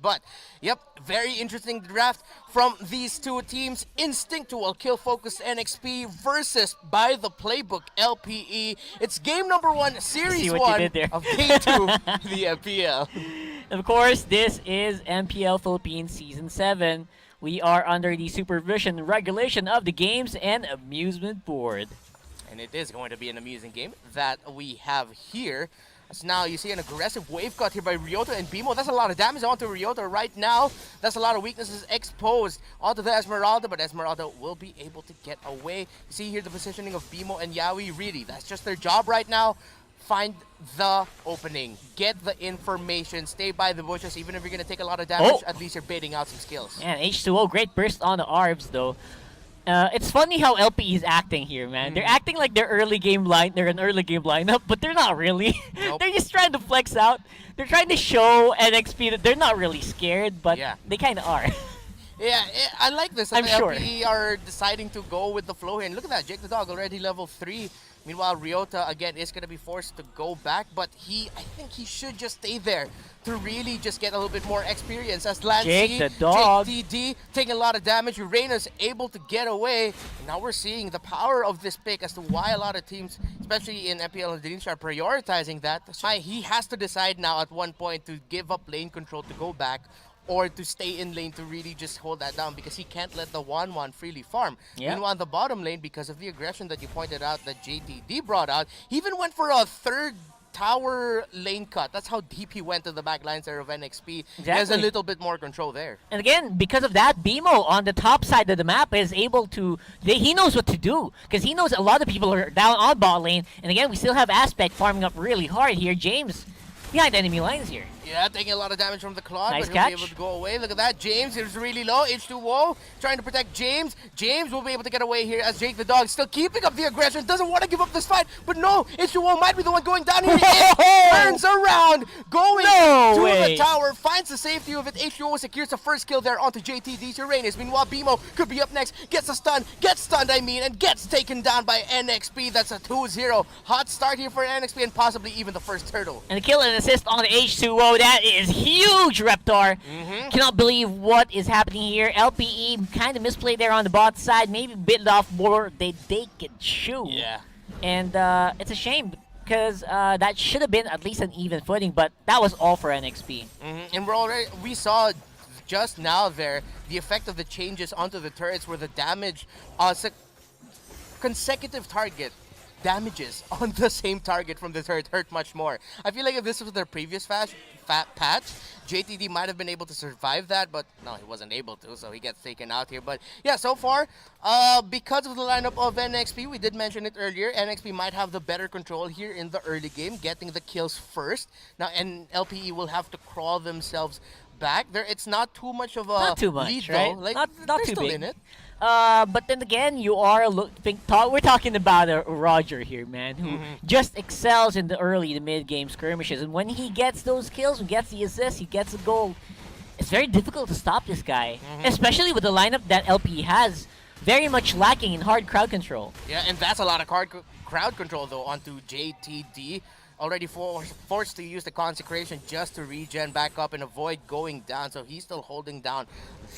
But, yep, very interesting draft from these two teams. Instinctual Kill Focused NXP versus By the Playbook LPE. It's game number 1, I see series what you 1 did there. of game 2, the MPL. Of course, this is MPL Philippines Season 7. We are under the supervision and regulation of the Games and Amusement Board. And it is going to be an amusing game that we have here. So now you see an aggressive wave cut here by Ryota and Bimo. That's a lot of damage onto Ryota right now. That's a lot of weaknesses exposed onto the Esmeralda, but Esmeralda will be able to get away. You see here the positioning of Bimo and Yaoi. Really, that's just their job right now. Find the opening, get the information, stay by the bushes. Even if you're going to take a lot of damage, at least you're baiting out some skills. And H2O, great burst on the ARBs though. It's funny how LP is acting here, man. They're acting like they're an early game lineup, but they're not really. Nope. They're just trying to flex out. They're trying to show NXP that they're not really scared, but they kind of are. Yeah, I like this. I'm the sure. LPE are deciding to go with the flow here. And look at that, Jake the Dog already level 3. Meanwhile, Ryota, again, is going to be forced to go back, but I think he should just stay there to really just get a little bit more experience. As Lancy, Jake the Dog, Jake TD, taking a lot of damage. Uranus able to get away. And now we're seeing the power of this pick as to why a lot of teams, especially in MPL and Dreamstar, are prioritizing that. So he has to decide now at one point to give up lane control to go back, or to stay in lane to really just hold that down, because he can't let the 1-1 freely farm. Meanwhile, on the bottom lane, because of the aggression that you pointed out that JTD brought out, he even went for a third tower lane cut. That's how deep he went to the back lines there of NXP. Exactly. He has a little bit more control there. And again, because of that, Bimo on the top side of the map is able to... he knows what to do, because he knows a lot of people are down on bot lane. And again, we still have Aspect farming up really hard here. James behind enemy lines here. Yeah, taking a lot of damage from the Claude, Nice but he'll catch. be able to go away. Look at that. James is really low. H2O trying to protect James. James will be able to get away here as Jake the Dog still keeping up the aggression. Doesn't want to give up this fight, but no, H2O might be the one going down here. It turns around, going to the tower, finds the safety of it. H2O secures the first kill there onto JTD's Uranus. Meanwhile, Bimo could be up next. Gets a stun, gets stunned, and gets taken down by NXP. That's a 2-0. Hot start here for NXP and possibly even the first turtle. And the kill and assist on the H2O. That is huge, Reptar. Cannot believe what is happening here. LPE kind of misplayed there on the bot side. Maybe bit off more they can chew. Yeah. And it's a shame, because that should have been at least an even footing, but that was all for NXP. And we saw just now there the effect of the changes onto the turrets, where the damage, consecutive target damages on the same target from the turret hurt much more. I feel like if this was their previous patch, JTD might have been able to survive that, but no, he wasn't able to, so he gets taken out here. But yeah, so far, because of the lineup of NXP, we did mention it earlier, NXP might have the better control here in the early game, getting the kills first. Now, and LPE will have to crawl themselves back. It's not too much of a lead, right? though. Like, not they're too still big in it. But then again, you are we're talking about Roger here, man, who just excels in the early to mid game skirmishes, and when he gets those kills, he gets the assists, he gets a goal, it's very difficult to stop this guy, especially with the lineup that LP has, very much lacking in hard crowd control. Yeah, and that's a lot of crowd control though onto JTD. Already forced to use the consecration just to regen back up and avoid going down. So he's still holding down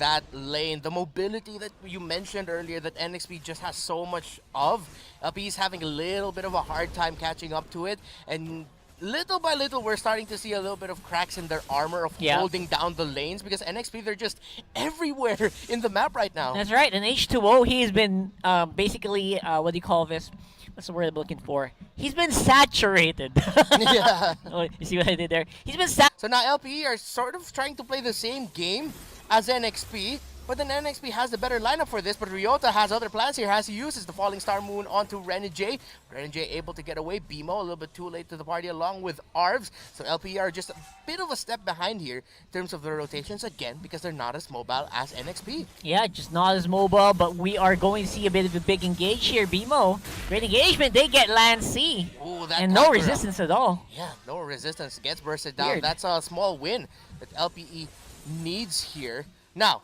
that lane. The mobility that you mentioned earlier that NXP just has so much of, LP's having a little bit of a hard time catching up to it. And little by little, we're starting to see a little bit of cracks in their armor of holding down the lanes, because NXP, they're just everywhere in the map right now. That's right. And H2O, he's been basically, what do you call this? What's the word I'm looking for? He's been saturated. Yeah. Oh, you see what I did there? He's been So now LPE are sort of trying to play the same game as NXP, but then NXP has the better lineup for this, but Ryota has other plans here, as he uses the Falling Star Moon onto Renijay. Renijay able to get away. Bimo a little bit too late to the party along with Arvs. So LPE are just a bit of a step behind here in terms of the rotations, again, because they're not as mobile as NXP. Yeah, just not as mobile, but we are going to see a bit of a big engage here. Bimo, great engagement. They get land C. Ooh, that and no resistance at all. Yeah, no resistance. Gets bursted down. Weird. That's a small win that LPE needs here. Now,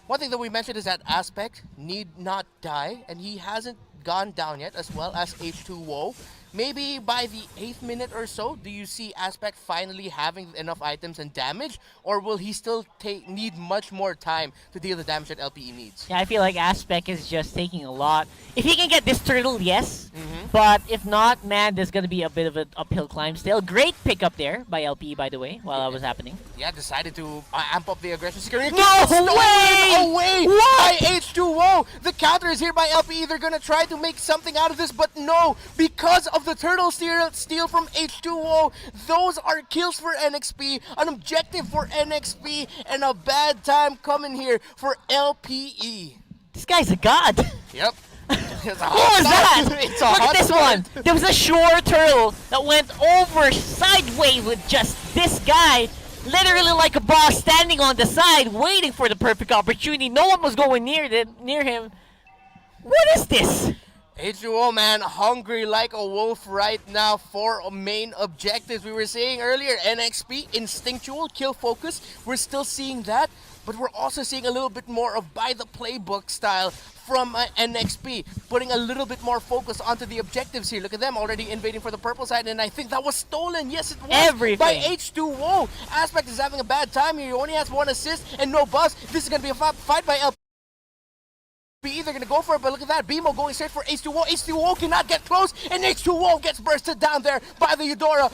one thing that we mentioned is that Aspect need not die, and he hasn't gone down yet, as well as H2O. maybe by the 8th minute or so, do you see Aspect finally having enough items and damage, or will he still need much more time to deal the damage that LPE needs? Yeah, I feel like Aspect is just taking a lot. If he can get this turtle, yes. Mm-hmm. But if not, man, there's going to be a bit of an uphill climb still. Great pickup there by LPE, by the way, while that was happening. Yeah, decided to amp up the aggression. Security No way! away What? by H2O. The counter is here by LPE. They're gonna try to make something out of this, but no, because of the turtle steal from H2O. Those are kills for NXP, an objective for NXP, and a bad time coming here for LPE. This guy's a god. Yep. What was that? Look at this one. There was a shore turtle that went over sideways with just this guy. Literally like a boss standing on the side waiting for the perfect opportunity. No one was going near him. What is this? H2O, man, hungry like a wolf right now for main objectives. We were saying earlier, NXP, instinctual, kill focus. We're still seeing that, but we're also seeing a little bit more of by the playbook style from NXP, putting a little bit more focus onto the objectives here. Look at them already invading for the purple side, and I think that was stolen. Yes, it was. Everything. By H2O. Aspect is having a bad time here. He only has 1 assist and no bust. This is going to be a fight by LPE. They're going to go for it, but look at that. BMO going straight for H2O. H2O cannot get close, and H2O gets bursted down there by the Eudora.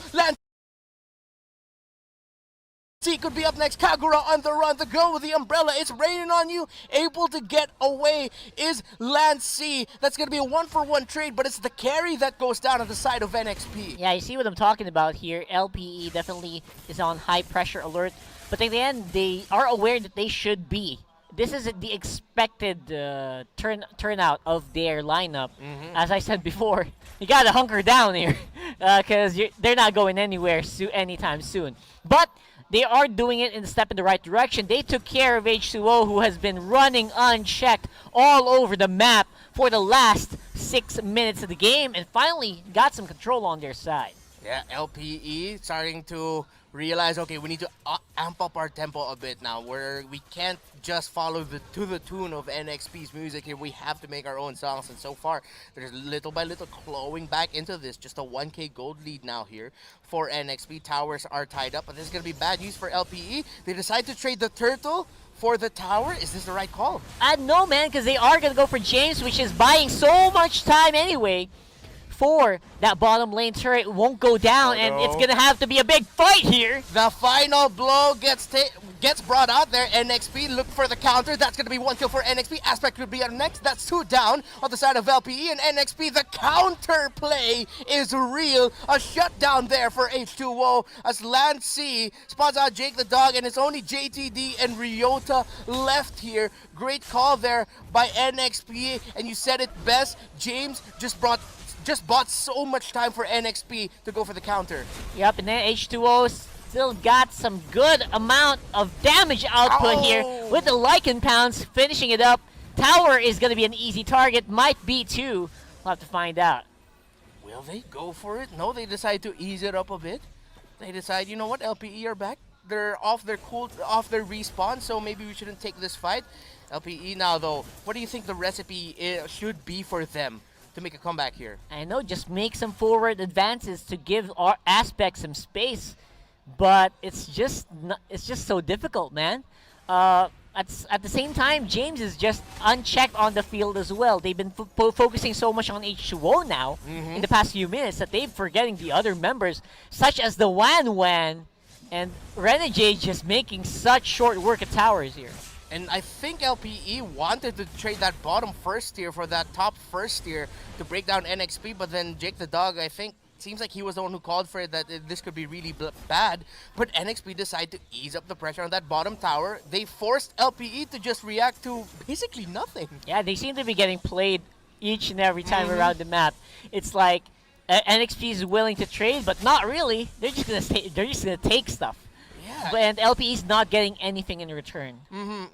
C could be up next. Kagura on the run. The girl with the umbrella. It's raining on you. Able to get away is Lance C. That's going to be a 1-for-1 trade, but it's the carry that goes down on the side of NXP. Yeah, you see what I'm talking about here. LPE definitely is on high pressure alert, but in the end, they are aware that they should be. This is the expected turnout of their lineup. As I said before, you gotta hunker down here because they're not going anywhere anytime soon. But they are doing it in a step in the right direction. They took care of H2O, who has been running unchecked all over the map for the last 6 minutes of the game, and finally got some control on their side. Yeah, LPE starting to realize, okay, we need to amp up our tempo a bit now, where we can't just follow to the tune of NXP's music here. We have to make our own songs, and so far, there's little by little clawing back into this. Just a 1K gold lead now here for NXP. Towers are tied up, but this is going to be bad news for LPE. They decide to trade the turtle for the tower. Is this the right call? No, man, because they are going to go for James, which is buying so much time anyway. For that bottom lane turret won't go down, and it's gonna have to be a big fight here. The final blow gets brought out there. NXP look for the counter. That's gonna be 1 kill for NXP. Aspect could be up next. That's 2 down on the side of LPE and NXP. The counter play is real. A shutdown there for H2O as Lance C spots out Jake the dog, and it's only JTD and Ryota left here. Great call there by NXP, and you said it best. James just bought so much time for NXP to go for the counter. Yep, and then H2O still got some good amount of damage output here with the Lycan Pounds finishing it up. Tower is going to be an easy target. Might be too. We'll have to find out. Will they go for it? No, they decide to ease it up a bit. They decide, you know what, LPE are back. They're off their respawn, so maybe we shouldn't take this fight. LPE now, though, what do you think the recipe should be for them to make a comeback here? I know, just make some forward advances to give our Aspect some space, but it's just so difficult, man. At the same time, James is just unchecked on the field as well. They've been focusing so much on H2O now in the past few minutes that they're forgetting the other members, such as the Wan and Renegade, just making such short work at towers here. And I think LPE wanted to trade that bottom first tier for that top first tier to break down NXP, but then Jake the dog, I think, seems like he was the one who called for it, that this could be really bad. But NXP decided to ease up the pressure on that bottom tower. They forced LPE to just react to basically nothing. Yeah, they seem to be getting played each and every time around the map. It's like NXP is willing to trade, but not really. They're just gonna take stuff. And LPE is not getting anything in return.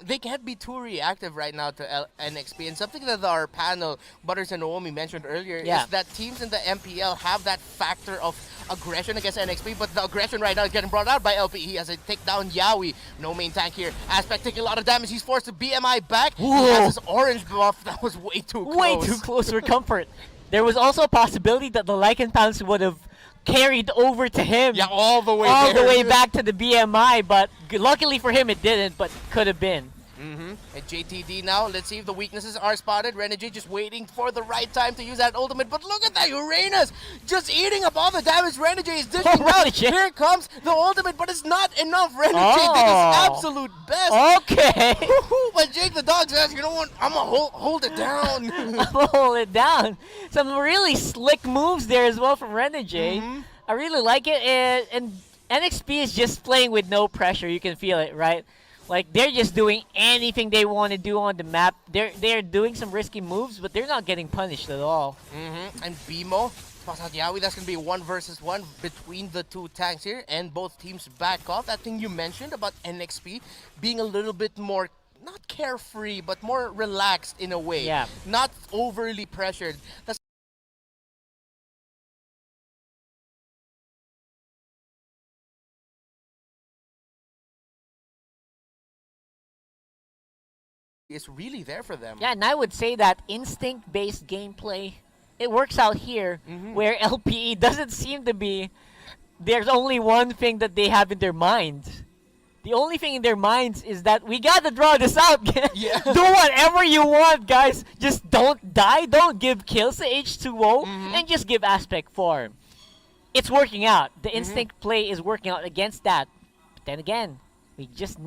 They can't be too reactive right now to NXP. And something that our panel, Butters and Naomi, mentioned earlier is that teams in the MPL have that factor of aggression against NXP, but the aggression right now is getting brought out by LPE as they take down Yaoi. No main tank here. Aspect taking a lot of damage. He's forced to BMI back. He has his orange buff. That was way too close. Way too close for comfort. there was also a possibility that the Lycan Pounce would have carried over to him. Yeah, all the way all there. the way back to the BMI, but luckily for him it didn't, but could have been. And JTD now, let's see if the weaknesses are spotted. Renegade just waiting for the right time to use that ultimate, but look at that, Uranus just eating up all the damage. Renegade is dishing out. Here comes the ultimate, but it's not enough. Renegade did his absolute best. Okay. But Jake the Dog says, you know what, I'm gonna hold it down. I'm gonna hold it down. Some really slick moves there as well from Renegade. I really like it, and NXP is just playing with no pressure. You can feel it, right? Like, they're just doing anything they want to do on the map. They're doing some risky moves, but they're not getting punished at all. And Bimo spots out Yawi. That's going to be 1 versus 1 between the two tanks here, and both teams back off. That thing you mentioned about NXP being a little bit more, not carefree, but more relaxed in a way. Yeah. Not overly pressured. That's is really there for them. Yeah, and I would say that instinct-based gameplay, it works out here, where LPE doesn't seem to be. There's only one thing that they have in their minds. The only thing in their minds is that we gotta draw this out. Yeah. Do whatever you want, guys. Just don't die. Don't give kills to H2O, and just give aspect form. It's working out. The instinct play is working out against that. But then again, they just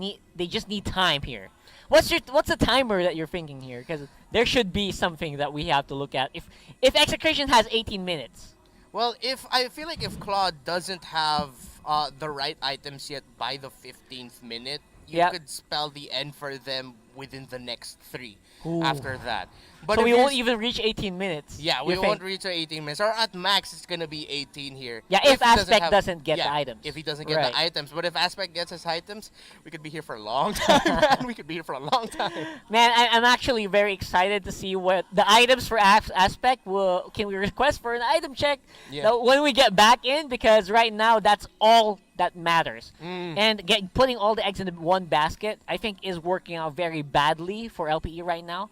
need time here. What's the timer that you're thinking here? Because there should be something that we have to look at. If execution has 18 minutes. Well, I feel like if Claude doesn't have the right items yet by the 15th minute, you could spell the end for them within the next 3 after that. But so we won't even reach 18 minutes. Yeah, we won't reach 18 minutes. Or at max, it's going to be 18 here. Yeah, if Aspect doesn't get the items. If he doesn't get the items. But if Aspect gets his items, we could be here for a long time, man. We could be here for a long time. Man, I'm actually very excited to see what the items for Aspect will. Can we request for an item check when we get back in? Because right now, that's all that matters. And putting all the eggs in one basket, I think, is working out very badly for LPE right now.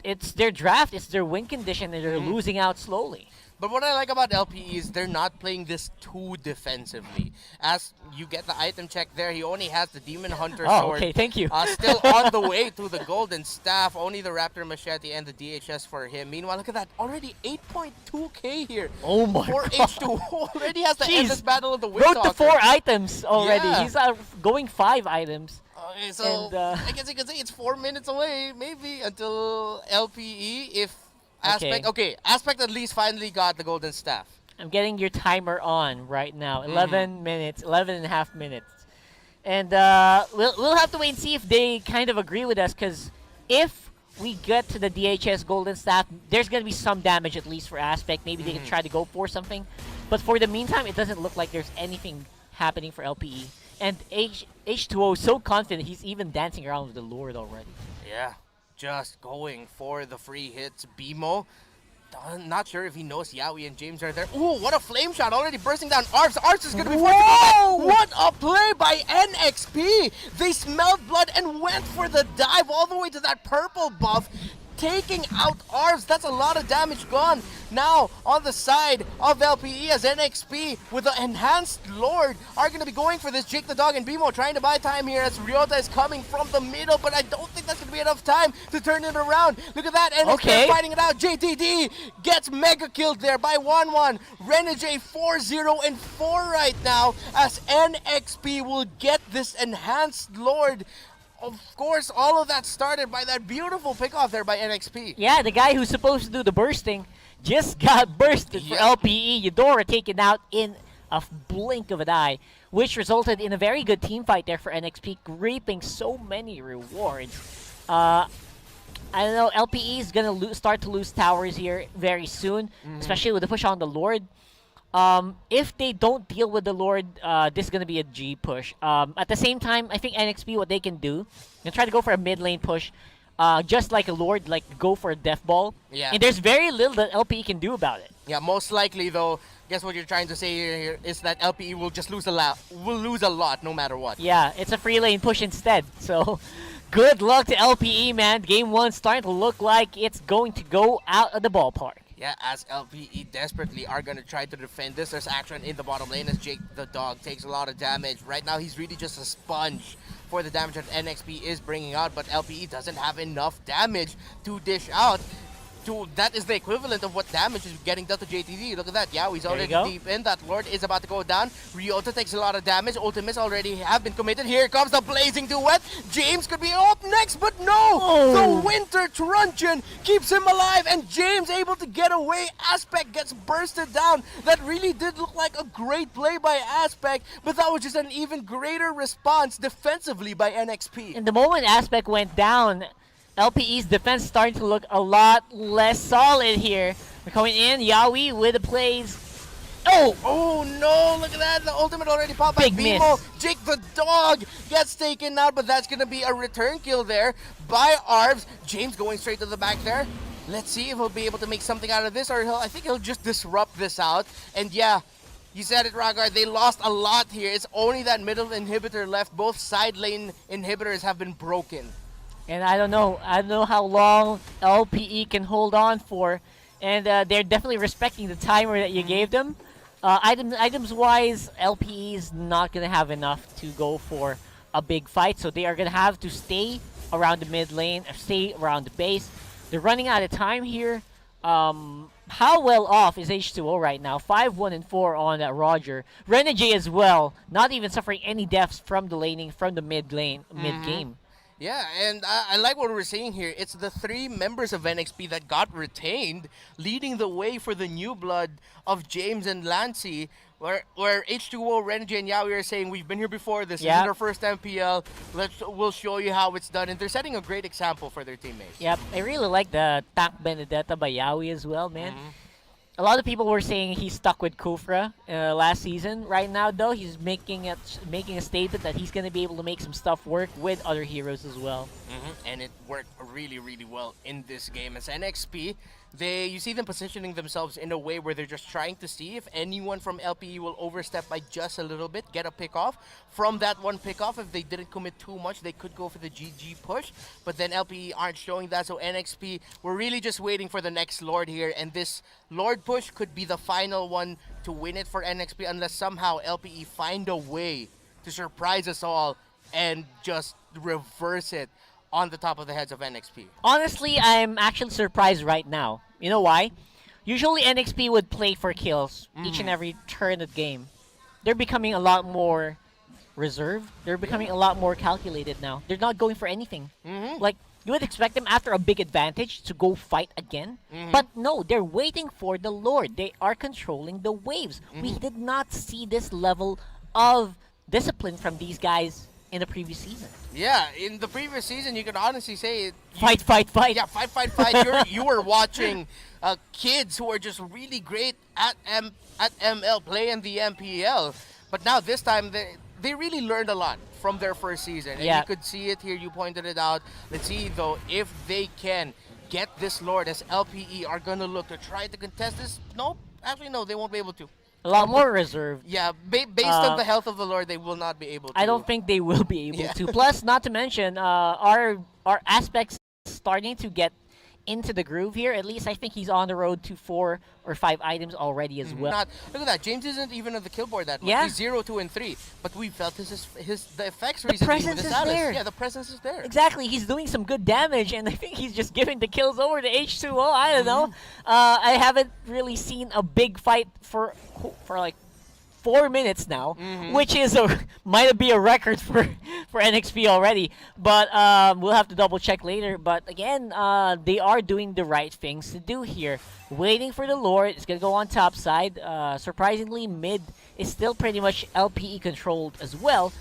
It's their draft, it's their win condition, and they're losing out slowly. But what I like about LPE is they're not playing this too defensively. As you get the item check there, he only has the Demon Hunter sword. Okay, thank you. Still on the way to the Golden Staff. Only the Raptor Machete and the DHS for him. Meanwhile, look at that. Already 8.2k here. Oh my for god. H2 already has the endless battle of the Wind Wrote to 4 items already. Yeah. He's going 5 items. Okay, so I guess you can say it's 4 minutes away, maybe, until LPE if Aspect. Okay, Aspect at least finally got the Golden Staff. I'm getting your timer on right now. 11 minutes, 11 and a half minutes. And we'll have to wait and see if they kind of agree with us, because if we get to the DHS Golden Staff, there's going to be some damage at least for Aspect. Maybe they can try to go for something. But for the meantime, it doesn't look like there's anything happening for LPE. And H2O is so confident, he's even dancing around with the Lord already. Yeah, just going for the free hits. Bimo, not sure if he knows Yawi and James are there. Ooh, what a flame shot, already bursting down Arps. Arps is going to be forced to go back. What a play by NXP. They smelled blood and went for the dive all the way to that purple buff, taking out Arps. That's a lot of damage gone. Now, on the side of LPE as NXP with the Enhanced Lord are going to be going for this. Jake the Dog and Bimo trying to buy time here as Ryota is coming from the middle, but I don't think that's going to be enough time to turn it around. Look at that, NXP fighting it out. JTD gets mega killed there by 1-1. Renegade 4-0 and 4 right now as NXP will get this Enhanced Lord. Of course, all of that started by that beautiful pick-off there by NXP. Yeah, the guy who's supposed to do the bursting just got bursted for LPE. Eudora taken out in a blink of an eye, which resulted in a very good team fight there for NXP, reaping so many rewards. I don't know, LPE is going to start to lose towers here very soon, especially with the push on the Lord. If they don't deal with the Lord, this is going to be a G push. At the same time, I think NXP, what they can do, and try to go for a mid lane push, just like a Lord, like go for a Death Ball. Yeah. And there's very little that LPE can do about it. Yeah, most likely though, guess what you're trying to say here is that LPE will just lose a lot no matter what. Yeah, it's a free lane push instead. So good luck to LPE, man. Game 1 starting to look like it's going to go out of the ballpark. Yeah, as LPE desperately are going to try to defend this. There's action in the bottom lane as Jake the dog takes a lot of damage. Right now, he's really just a sponge for the damage that NXP is bringing out, but LPE doesn't have enough damage to dish out. That is the equivalent of what damage is getting done to JTD. Look at that. Yeah, he's already deep in. That Lord is about to go down. Ryota takes a lot of damage. Ultimates already have been committed. Here comes the blazing duet. James could be up next, but no! The Winter Truncheon keeps him alive, and James able to get away. Aspect gets bursted down. That really did look like a great play by Aspect, but that was just an even greater response defensively by NXP. And the moment Aspect went down, LPE's defense starting to look a lot less solid here. We're coming in, Yaoi with the plays. Oh no, look at that. The ultimate already popped by Bimo. Jake the dog gets taken out, but that's going to be a return kill there by Arbs. James going straight to the back there. Let's see if he'll be able to make something out of this, or I think he'll just disrupt this out. And yeah, you said it, Ragar. They lost a lot here. It's only that middle inhibitor left. Both side lane inhibitors have been broken. And I don't know how long LPE can hold on for, and they're definitely respecting the timer that you gave them. Items-wise, LPE is not gonna have enough to go for a big fight, so they are gonna have to stay around the mid lane, or stay around the base. They're running out of time here. How well off is H2O right now? 5-1-4 on Roger. Renegade as well, not even suffering any deaths from the laning from the mid lane, mid game. Yeah, and I like what we're seeing here. It's the 3 members of NXP that got retained, leading the way for the new blood of James and Lancey, where H2O, Renegade, and Yaoi are saying, we've been here before, this isn't our first MPL, we'll show you how it's done. And they're setting a great example for their teammates. Yep, I really like the Tank Benedetta by Yaoi as well, man. A lot of people were saying he's stuck with Kufra last season. Right now, though, he's making a statement that he's going to be able to make some stuff work with other heroes as well. And it worked really, really well in this game. As NXP, you see them positioning themselves in a way where they're just trying to see if anyone from LPE will overstep by just a little bit, get a pick off. From that one pick off, if they didn't commit too much, they could go for the GG push. But then LPE aren't showing that, so NXP, we're really just waiting for the next Lord here. And this Lord push could be the final one to win it for NXP, unless somehow LPE find a way to surprise us all and just reverse it on the top of the heads of NXP. Honestly, I'm actually surprised right now. You know why? Usually NXP would play for kills each and every turn of the game. They're becoming a lot more reserved. They're becoming a lot more calculated now. They're not going for anything. Like, you would expect them after a big advantage to go fight again. But no, they're waiting for the Lord. They are controlling the waves. We did not see this level of discipline from these guys in the previous season. Yeah, in the previous season, you could honestly say fight. Yeah, fight. You were watching kids who are just really great at ML play in the MPL. But now this time, they really learned a lot from their first season. And you could see it here, you pointed it out. Let's see, though, if they can get this Lord, as LPE are going to look to try to contest this. Nope, actually, no, they won't be able to. A lot more reserved. Yeah, based on the health of the Lord, they will not be able to. I don't think they will be able to. Plus, not to mention, our aspects starting to get into the groove here. At least I think he's on the road to 4 or 5 items already as well. Look at that. James isn't even on the kill board that much. Yeah. He's 0, 2, and 3. But we felt the effects the presence is there. Yeah, the presence is there. Exactly. He's doing some good damage, and I think he's just giving the kills over to H2O. I don't know. I haven't really seen a big fight for like 4 minutes now, which is might be a record for NXP already. But we'll have to double check later. But again, they are doing the right things to do here. Waiting for the Lord. It's gonna go on top side. Surprisingly, mid is still pretty much LPE controlled as well.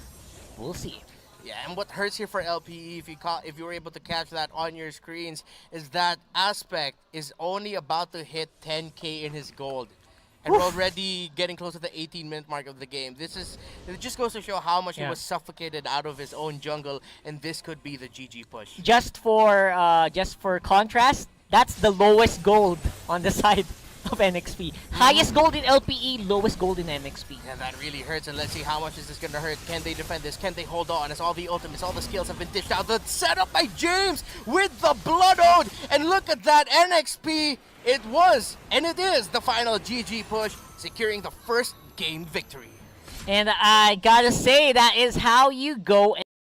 We'll see. Yeah, and what hurts here for LPE, if you were able to catch that on your screens, is that Aspect is only about to hit 10K in his gold. And we're already getting close to the 18-minute mark of the game. It just goes to show how much he was suffocated out of his own jungle, and this could be the GG push. Just for contrast, that's the lowest gold on the side of NXP. Highest gold in LPE, lowest gold in NXP. Yeah, that really hurts, and let's see how much is this gonna hurt. Can they defend this? Can they hold on? As all the ultimates, all the skills have been dished out. The setup by James with the Blood Ode, and look at that, NXP, it was, and it is, the final GG push, securing the first game victory. And I gotta say, that is how you go